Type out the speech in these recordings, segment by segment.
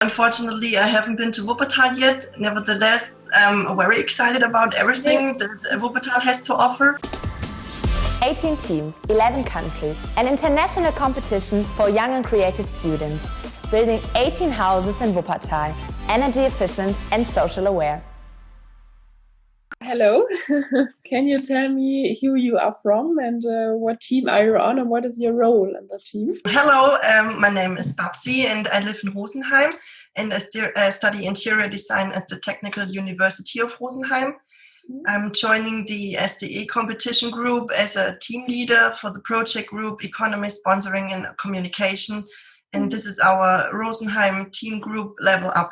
Unfortunately, I haven't been to Wuppertal yet. Nevertheless, I'm very excited about everything that Wuppertal has to offer. 18 teams, 11 countries, an international competition for young and creative students, building 18 houses in Wuppertal, energy efficient and social aware. Hello, can you tell me who you are from and what team are you on and what is your role in the team? Hello, my name is Babsi and I live in Rosenheim and I study interior design at the Technical University of Rosenheim. I'm joining the SDE competition group as a team leader for the project group Economy, Sponsoring and Communication, and this is our Rosenheim team group Level Up.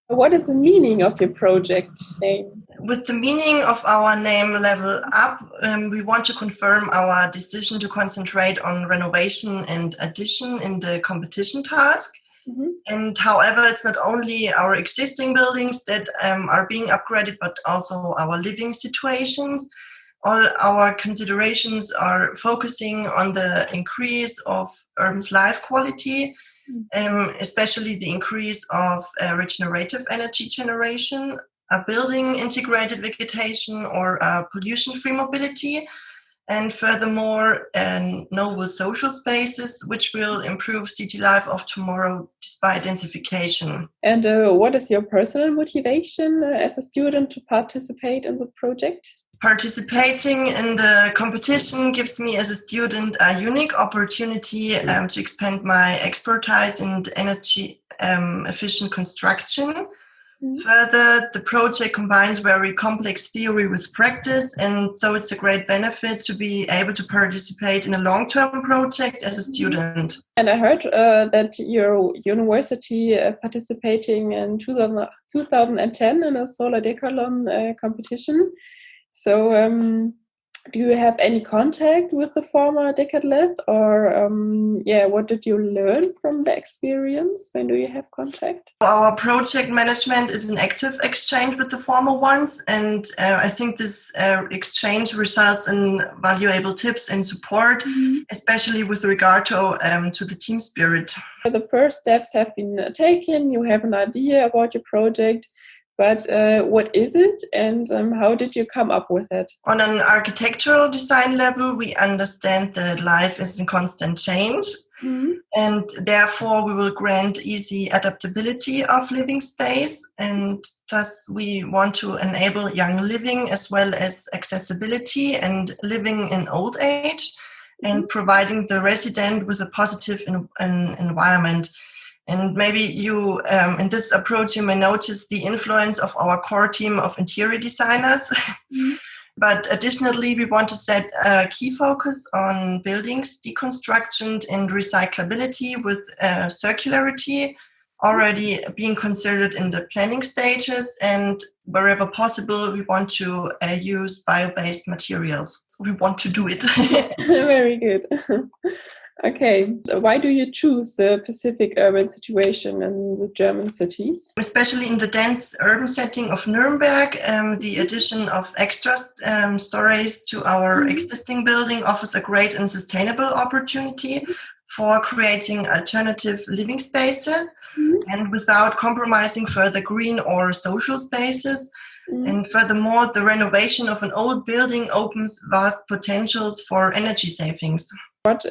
What is the meaning of your project name? With the meaning of our name Level Up, we want to confirm our decision to concentrate on renovation and addition in the competition task. And however, it's not only our existing buildings that are being upgraded, but also our living situations. All our considerations are focusing on the increase of urban life quality, especially the increase of regenerative energy generation, a building integrated vegetation or pollution-free mobility, and furthermore novel social spaces which will improve city life of tomorrow despite densification. And what is your personal motivation as a student to participate in the project? Participating in the competition gives me as a student a unique opportunity to expand my expertise in energy efficient construction. Further, the project combines very complex theory with practice, and so it's a great benefit to be able to participate in a long-term project as a student. And I heard that your university participating in 2010 in a Solar Decathlon competition. So do you have any contact with the former decathlete, or what did you learn from the experience? When do you have contact? Our project management is an active exchange with the former ones, and I think this exchange results in valuable tips and support, especially with regard to the team spirit. The first steps have been taken. You have an idea about your project. But what is it and how did you come up with it? On an architectural design level, we understand that life is in constant change, and therefore we will grant easy adaptability of living space, and thus we want to enable young living as well as accessibility and living in old age, and providing the resident with a positive environment. And maybe you, in this approach, you may notice the influence of our core team of interior designers. But additionally, we want to set a key focus on buildings deconstruction and recyclability with circularity already being considered in the planning stages. And wherever possible, we want to use bio-based materials. So we want to do it. Very good. Okay, so why do you choose the specific urban situation in the German cities? Especially in the dense urban setting of Nuremberg, the addition of extra stories to our existing building offers a great and sustainable opportunity for creating alternative living spaces and without compromising further green or social spaces. And furthermore, the renovation of an old building opens vast potentials for energy savings. What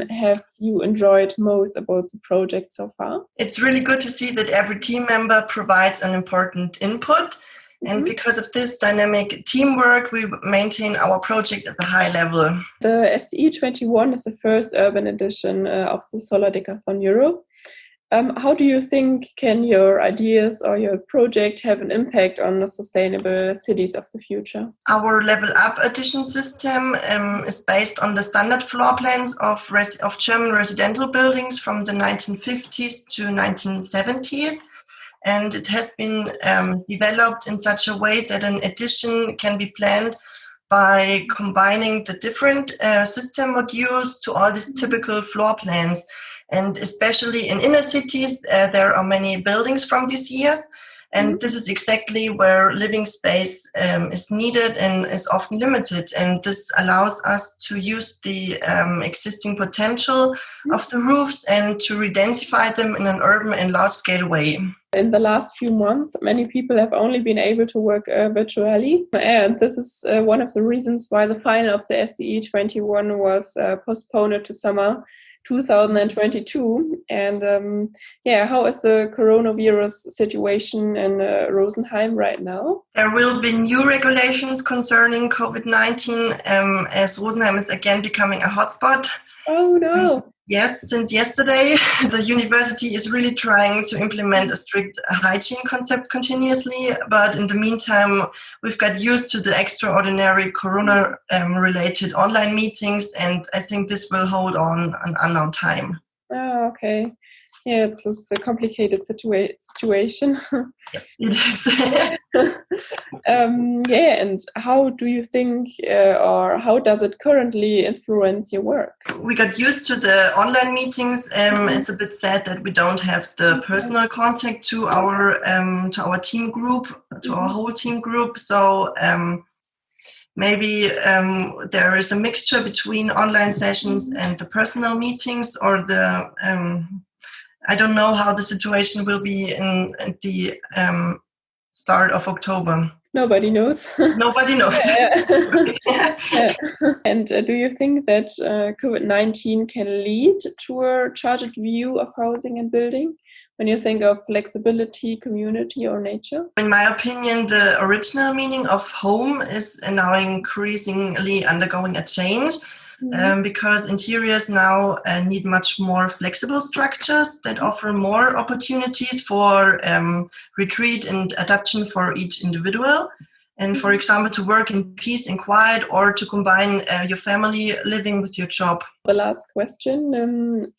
have you enjoyed most about the project so far? It's really good to see that every team member provides an important input. And because of this dynamic teamwork, we maintain our project at the high level. The SDE 21 is the first urban edition of the Solar Decathlon Europe. How do you think can your ideas or your project have an impact on the sustainable cities of the future? Our Level Up edition system is based on the standard floor plans of German residential buildings from the 1950s to 1970s. And it has been developed in such a way that an addition can be planned by combining the different system modules to all these typical floor plans. And especially in inner cities, there are many buildings from these years. And this is exactly where living space is needed and is often limited. And this allows us to use the existing potential of the roofs and to redensify them in an urban and large-scale way. In the last few months, many people have only been able to work virtually. And this is one of the reasons why the final of the SDE 21 was postponed to summer 2022. And how is the coronavirus situation in Rosenheim right now? There will be new regulations concerning COVID-19 as Rosenheim is again becoming a hotspot. Oh no. Yes, since yesterday, the university is really trying to implement a strict hygiene concept continuously. But in the meantime, we've got used to the extraordinary corona-related online meetings, and I think this will hold on an unknown time. Oh, okay. Yeah, it's a complicated situation. Yes, it is. And how do you think, or how does it currently influence your work? We got used to the online meetings. It's a bit sad that we don't have the personal contact to our team group, to our whole team group. So maybe there is a mixture between online sessions and the personal meetings, or the I don't know how the situation will be in the start of October. Nobody knows. Nobody knows. Yeah. And do you think that COVID-19 can lead to a charged view of housing and building when you think of flexibility, community, or nature? In my opinion, the original meaning of home is now increasingly undergoing a change. Because interiors now need much more flexible structures that offer more opportunities for retreat and adaptation for each individual. And for example, to work in peace and quiet, or to combine your family living with your job. The last question.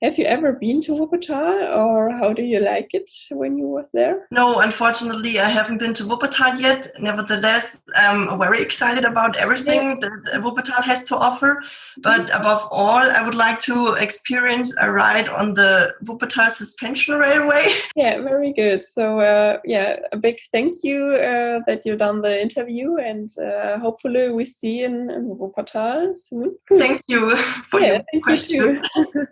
Have you ever been to Wuppertal, or how do you like it when you was there? No, unfortunately, I haven't been to Wuppertal yet. Nevertheless, I'm very excited about everything that Wuppertal has to offer. But above all, I would like to experience a ride on the Wuppertal suspension railway. Yeah, very good. So, a big thank you that you've done the interview, and hopefully we see you in Wuppertal soon. Thank you for your thank question. You too.